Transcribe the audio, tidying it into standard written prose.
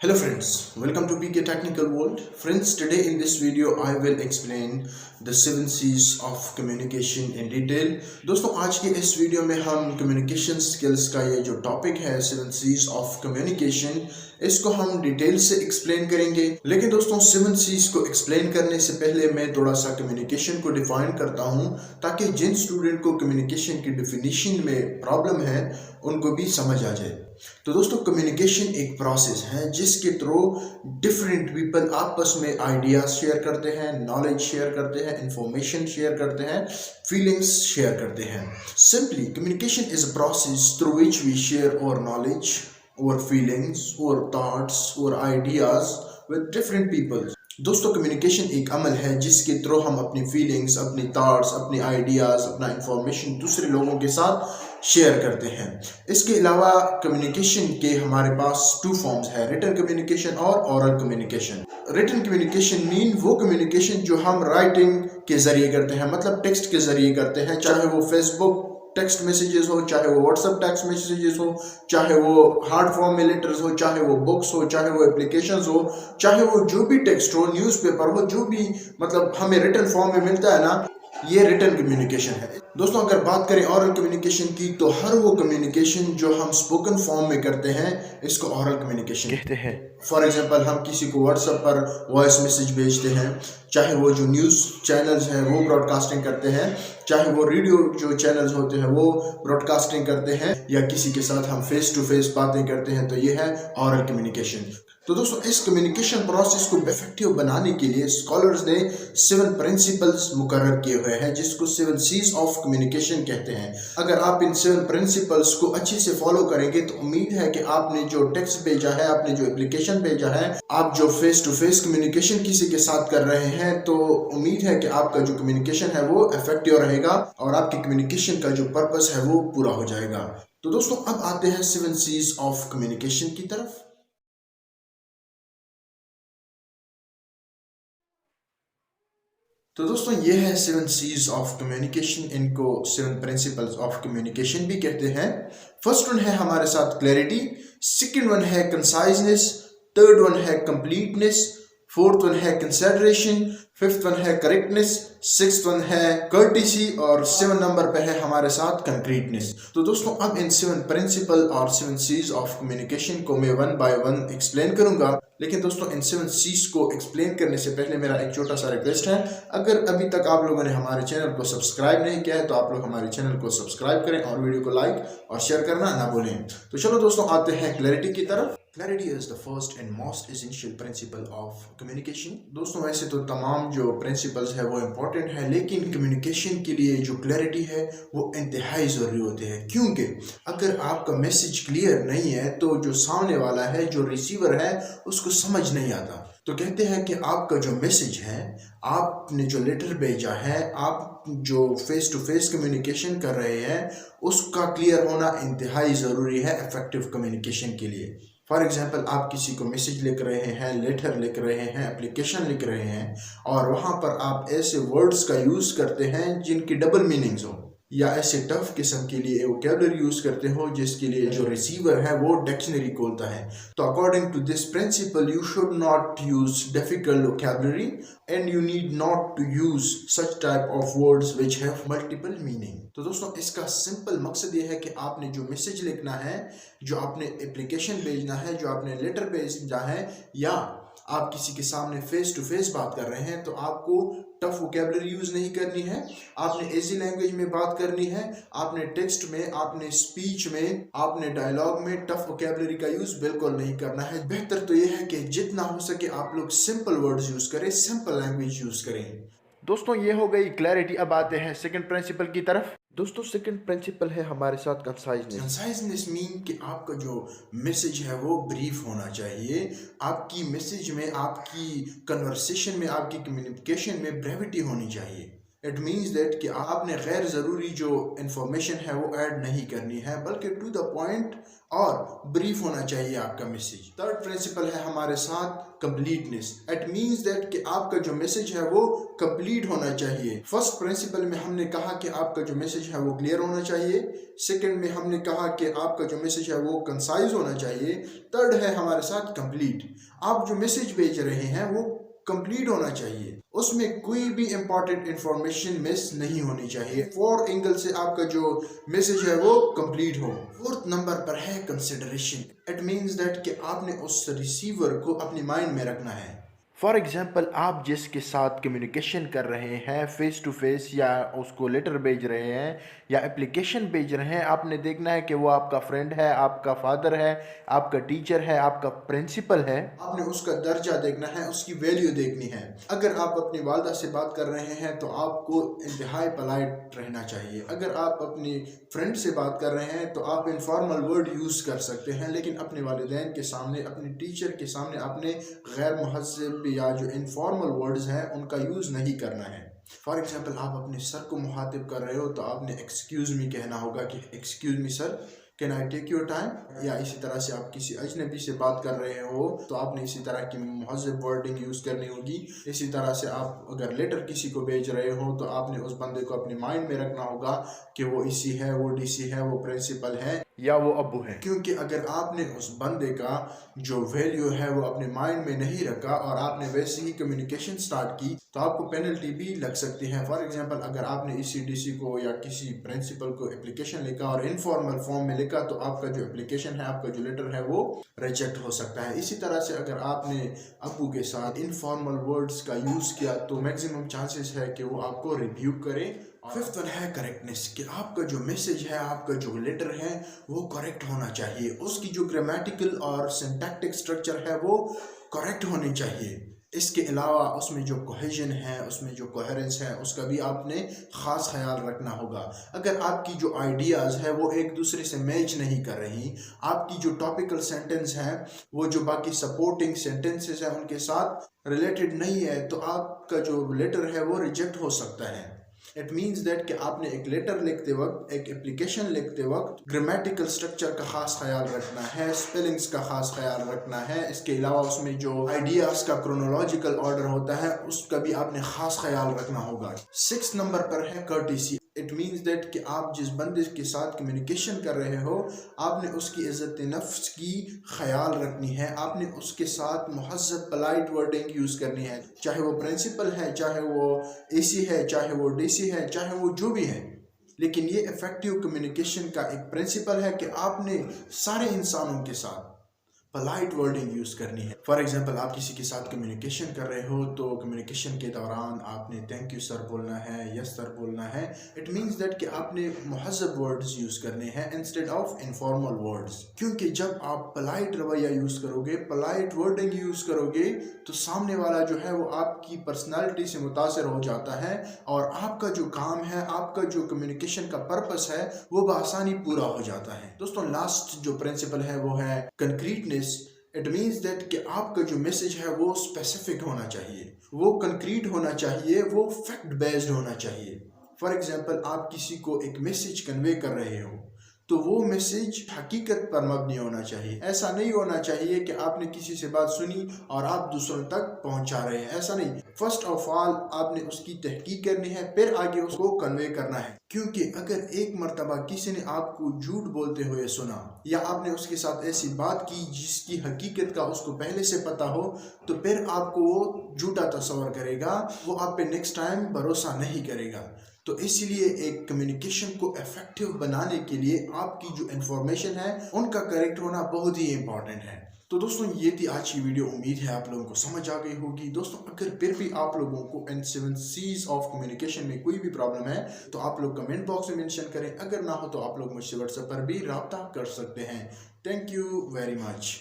Hello friends, welcome to PK Technical World. Friends, today in this video I will explain the 7 C's of communication in detail. दोस्तों आज के इस video में हम communication skills का ये जो टॉपिक है 7 C's of communication, इसको हम डिटेल से एक्सप्लेन करेंगे। लेकिन दोस्तों 7 C's को एक्सप्लेन करने से पहले मैं थोड़ा सा कम्युनिकेशन को डिफाइन करता हूँ ताकि जिन स्टूडेंट को कम्युनिकेशन की डिफिनीशन में प्रॉब्लम है उनको भी समझ आ जाए। तो दोस्तों कम्युनिकेशन एक प्रोसेस है जिसके थ्रू डिफरेंट पीपल आपस में आइडियाज शेयर करते हैं, नॉलेज शेयर करते हैं, इंफॉर्मेशन शेयर करते हैं, फीलिंग्स शेयर करते हैं। Simply communication is a process through which we share our knowledge, our feelings, our thoughts, our ideas with different people. दोस्तों कम्युनिकेशन एक अमल है जिसके थ्रू हम अपनी फीलिंग्स, अपनी थॉट्स, अपनी आइडियाज, अपना इंफॉर्मेशन दूसरे लोगों के साथ शेयर करते हैं। इसके अलावा कम्युनिकेशन के हमारे पास 2 फॉर्म्स है, रिटन कम्युनिकेशन और oral communication. Written communication mean वो कम्युनिकेशन जो हम राइटिंग के जरिए करते हैं, मतलब टेक्स्ट के जरिए करते हैं, चाहे वो फेसबुक टेक्स्ट मैसेजेस हो, चाहे वो व्हाट्सएप टेक्स्ट मैसेजेस हो, चाहे वो हार्ड फॉर्म में लेटर्स हो, चाहे वो बुक्स हो, चाहे वो एप्लीकेशंस हो, चाहे वो जो भी टेक्स्ट हो, न्यूज़पेपर हो, जो भी मतलब हमें रिटन फॉर्म में मिलता है ना, ये रिटन कम्युनिकेशन है। दोस्तों अगर बात करें ओरल कम्युनिकेशन की तो हर वो कम्युनिकेशन जो हम स्पोकन फॉर्म में करते हैं इसको ओरल कम्युनिकेशन कहते हैं। फॉर एग्जांपल हम किसी को व्हाट्सएप पर वॉइस मैसेज भेजते हैं, चाहे वो जो न्यूज़ चैनल्स हैं वो ब्रॉडकास्टिंग करते हैं, चाहे वो रेडियो जो चैनल्स होते हैं वो ब्रॉडकास्टिंग करते हैं, या किसी के साथ हम फेस टू फेस बातें करते हैं, तो ये है ओरल कम्युनिकेशन। तो दोस्तों इस कम्युनिकेशन प्रोसेस को इफेक्टिव बनाने के लिए स्कॉलर्स ने 7 प्रिंसिपल्स मुकर्रर किए हुए हैं जिसको 7 C's ऑफ कम्युनिकेशन कहते हैं। अगर आप इन 7 प्रिंसिपल्स को अच्छे से फॉलो करेंगे तो उम्मीद है कि आपने जो टेक्स्ट भेजा है, आपने जो एप्लीकेशन भेजा है, आप जो फेस टू फेस कम्युनिकेशन किसी के साथ कर रहे हैं, तो उम्मीद है कि आपका जो कम्युनिकेशन है वो इफेक्टिव रहेगा और आपकी कम्युनिकेशन का जो पर्पस है वो पूरा हो जाएगा। तो दोस्तों अब आते हैं 7 C's ऑफ कम्युनिकेशन की तरफ। तो दोस्तों ये है 7 C's ऑफ कम्युनिकेशन, इनको 7 प्रिंसिपल्स ऑफ कम्युनिकेशन भी कहते हैं। फर्स्ट वन है हमारे साथ क्लैरिटी, सेकंड वन है कंसाइजनेस, थर्ड वन है कंप्लीटनेस, फोर्थ वन है कंसिडरेशन, फिफ्थ वन है करेक्टनेस, सिक्स्थ वन है कर्टिसी और 7 नंबर पे है हमारे साथ कंक्रीटनेस। तो दोस्तों अब इन 7 प्रिंसिपल और 7 C's ऑफ कम्युनिकेशन को मैं 1 बाय 1 एक्सप्लेन करूंगा। लेकिन दोस्तों इन 7 C's को एक्सप्लेन करने से पहले मेरा एक छोटा सा रिक्वेस्ट है, अगर अभी तक आप लोगों ने हमारे चैनल को सब्सक्राइब नहीं किया है तो आप लोग हमारे चैनल को सब्सक्राइब करें और वीडियो को लाइक और शेयर करना ना भूलें। तो चलो दोस्तों आते हैं क्लैरिटी की तरफ। Clarity is the first and most essential principle of communication. दोस्तों वैसे तो तमाम जो प्रिंसिपल्स है वो इम्पोर्टेंट है, लेकिन कम्युनिकेशन के लिए जो क्लैरिटी है वो इंतहाई ज़रूरी होती है, क्योंकि अगर आपका मैसेज क्लियर नहीं है तो जो सामने वाला है, जो रिसीवर है, उसको समझ नहीं आता। तो कहते हैं कि आपका जो मैसेज है, आपने जो लेटर भेजा है, आप जो फेस टू फेस कम्युनिकेशन कर रहे हैं, उसका क्लियर होना इंतहाई ज़रूरी है इफेक्टिव कम्युनिकेशन के लिए। फॉर एग्जाम्पल आप किसी को मैसेज लिख रहे हैं, लेटर लिख रहे हैं, एप्लीकेशन लिख रहे हैं और वहाँ पर आप ऐसे वर्ड्स का यूज़ करते हैं जिनकी डबल मीनिंग्स हो, या ऐसे टफ किस्म के लिए वोकैबुलरी यूज़ करते हो जिसके लिए जो रिसीवर है वो डिक्शनरी खोलता है। तो according to this principle you should not use difficult vocabulary and you need not to use such type of words which have multiple meaning. तो दोस्तों इसका सिंपल मकसद ये है कि आपने जो मैसेज लिखना है, जो आपने एप्लीकेशन भेजना है, जो आपने लेटर भेजना है, या आप किसी के सामने फेस टू फेस बात कर रहे हैं, तो आपको टफ वोकैबुलरी यूज़ नहीं करनी है, आपने इजी लैंग्वेज में बात करनी है, आपने टेक्स्ट में, आपने स्पीच में, आपने डायलॉग में टफ वोकैबुलरी का यूज़ बिल्कुल नहीं करना है। बेहतर तो यह है कि जितना हो सके आप लोग सिंपल वर्ड्स यूज़ करें, सिंपल लैंग्वेज यूज़ करें। दोस्तों ये हो गई क्लैरिटी। अब आते हैं सेकंड प्रिंसिपल की तरफ। दोस्तों सेकंड प्रिंसिपल है हमारे साथ कंसाइजनेस। कंसाइजनेस मीन कि आपका जो मैसेज है वो ब्रीफ होना चाहिए। आपकी मैसेज में, आपकी कन्वर्सेशन में, आपकी कम्युनिकेशन में ब्रेविटी होनी चाहिए। इट मीन्स दैट कि आपने गैर ज़रूरी जो इंफॉर्मेशन है वो ऐड नहीं करनी है, बल्कि टू द पॉइंट और ब्रीफ होना चाहिए आपका मैसेज। थर्ड प्रिंसिपल है हमारे साथ कंप्लीटनेस। इट मीन्स दैट कि आपका जो मैसेज है वो कंप्लीट होना चाहिए। फर्स्ट प्रिंसिपल में हमने कहा कि आपका जो मैसेज है वो क्लियर होना चाहिए। सेकंड में हमने कहा कि आपका जो मैसेज है वो कंसाइज होना चाहिए। थर्ड है हमारे साथ कंप्लीट। आप जो मैसेज भेज रहे हैं वो कंप्लीट होना चाहिए, उसमें कोई भी इंपॉर्टेंट इंफॉर्मेशन मिस नहीं होनी चाहिए। 4 एंगल से आपका जो मैसेज है वो कंप्लीट हो। फोर्थ नंबर पर है कंसिडरेशन। इट मींस दैट कि आपने उस रिसीवर को अपनी माइंड में रखना है। फॉर एग्जाम्पल, आप जिसके साथ कम्युनिकेशन कर रहे हैं फेस टू फेस, या उसको लेटर भेज रहे हैं या एप्लीकेशन भेज रहे हैं, आपने देखना है कि वो आपका फ्रेंड है, आपका फादर है, आपका टीचर है, आपका प्रिंसिपल है। आपने उसका दर्जा देखना है, उसकी वैल्यू देखनी है। अगर आप अपनी वालदा से बात कर रहे हैं तो आपको इंतहाई पोलाइट रहना चाहिए। अगर आप अपनी फ्रेंड से बात कर रहे हैं तो आप इनफॉर्मल वर्ड यूज़ कर सकते हैं, लेकिन अपने वालिदैन के सामने, अपने टीचर के सामने आपने गैर मुहज़्ज़ब या जो इनफॉर्मल वर्ड्स हैं उनका यूज़ नहीं करना है। फॉर एग्जाम्पल, आप अपने सर को मुखातिब कर रहे हो तो आपने एक्सक्यूज़ मी कहना होगा कि excuse me sir, can I take your time. या इसी तरह से आप किसी अजनबी से बात कर रहे हो तो आपने इसी तरह की मुहज़्ज़ब वर्डिंग यूज़ करनी होगी। इसी तरह से आप अगर लेटर किसी को भेज रहे हो तो आपने उस बंदे को अपनी माइंड में रखना होगा कि वो इसी है, वो डीसी है, वो प्रिंसिपल है या वो अब्बू है। क्योंकि अगर आपने उस बंदे का जो वैल्यू है वो अपने माइंड में नहीं रखा और आपने वैसे ही कम्युनिकेशन स्टार्ट की तो आपको पेनल्टी भी लग सकती है। फॉर एग्जांपल, अगर आपने इसी डीसी को या किसी प्रिंसिपल को एप्लीकेशन लिखा और इनफॉर्मल फॉर्म में लिखा तो आपका जो एप्लीकेशन है, आपका जो लेटर है वो रिजेक्ट हो सकता है। इसी तरह से अगर आपने अब्बू के साथ इनफॉर्मल वर्ड्स का यूज़ किया तो मैक्सिमम चांसेस है कि वो आपको रिब्यूक करे। फिफ्थ वन है करेक्टनेस, कि आपका जो मैसेज है, आपका जो लेटर है वो करेक्ट होना चाहिए। उसकी जो ग्रामेटिकल और सिंटैक्टिक स्ट्रक्चर है वो करेक्ट होनी चाहिए। इसके अलावा उसमें जो कोहेजन है, उसमें जो कोहेरेंस है, उसका भी आपने ख़ास ख्याल रखना होगा। अगर आपकी जो आइडियाज़ है वो एक दूसरे से मैच नहीं कर रही, आपकी जो टॉपिकल सेंटेंस है वो जो बाकी सपोर्टिंग सेंटेंसेस है उनके साथ रिलेटेड नहीं है, तो आपका जो लेटर है वो रिजेक्ट हो सकता है। इट मीन्स दैट कि आपने एक लेटर लिखते वक्त, एक एप्लीकेशन लिखते वक्त ग्रामेटिकल स्ट्रक्चर का खास ख्याल रखना है, स्पेलिंग्स का खास ख्याल रखना है। इसके अलावा उसमें जो आइडियाज़ का क्रोनोलॉजिकल ऑर्डर होता है उसका भी आपने खास ख्याल रखना होगा। 6 नंबर पर है कर्टेसी। इट मीन्स दैट कि आप जिस बंदे के साथ कम्युनिकेशन कर रहे हो आपने उसकी इज़्ज़त नफ्स की ख्याल रखनी है, आपने उसके साथ मुहज़्ज़ब पोलाइट वर्डिंग यूज़ करनी है, चाहे वो प्रिंसिपल है, चाहे वो एसी है, चाहे वो डीसी है, चाहे वो जो भी है। लेकिन ये इफ़ेक्टिव कम्युनिकेशन का एक प्रिंसिपल है कि आपने सारे इंसानों के साथ पोलाइट वर्डिंग यूज़ करनी है। फॉर एग्जांपल, आप किसी के साथ कम्युनिकेशन कर रहे हो तो कम्युनिकेशन के दौरान आपने थैंक यू सर बोलना है, यस सर बोलना है। इट मीन्स दैट कि आपने मुहज़्ज़ब वर्ड्स यूज़ करने हैं इंस्टेड ऑफ इनफॉर्मल वर्ड्स। क्योंकि जब आप पोलाइट रवैया यूज़ करोगे, पोलाइट वर्डिंग यूज़ करोगे तो सामने वाला जो है वो आपकी पर्सनैलिटी से मुतासर हो जाता है और आपका जो काम है, आपका जो कम्युनिकेशन का पर्पस है वो बआसानी पूरा हो जाता है। दोस्तों, लास्ट जो प्रिंसिपल है वो है कंक्रीटनेस। इट मीन्स दैट कि आपका जो मैसेज है वो स्पेसिफिक होना चाहिए, वो कंक्रीट होना चाहिए, वो फैक्ट बेस्ड होना चाहिए। फॉर एग्जांपल, आप किसी को एक मैसेज कन्वे कर रहे हो तो वो मैसेज हकीकत पर मबनी होना चाहिए। ऐसा नहीं होना चाहिए कि आपने किसी से बात सुनी और आप दूसरों तक पहुंचा रहे हैं, ऐसा नहीं। फर्स्ट ऑफ ऑल आपने उसकी तहकीक करनी है, फिर आगे उसको कन्वे करना है। क्योंकि अगर एक मर्तबा किसी ने आपको झूठ बोलते हुए सुना या आपने उसके साथ ऐसी बात की जिसकी हकीकत का उसको पहले से पता हो तो फिर आपको वो झूठा तस्वर करेगा, वो आप पे नेक्स्ट टाइम भरोसा नहीं करेगा। तो इसलिए एक कम्युनिकेशन को इफेक्टिव बनाने के लिए आपकी जो इंफॉर्मेशन है उनका करेक्ट होना बहुत ही इंपॉर्टेंट है। तो दोस्तों, ये थी आज की वीडियो। उम्मीद है आप लोगों को समझ आ गई होगी। दोस्तों, अगर फिर भी आप लोगों को इन 7 C's ऑफ कम्युनिकेशन में कोई भी प्रॉब्लम है तो आप लोग कमेंट बॉक्स में मेंशन करें। अगर ना हो तो आप लोग मुझसे व्हाट्सएप पर भी रब्ता कर सकते हैं। Thank you very much.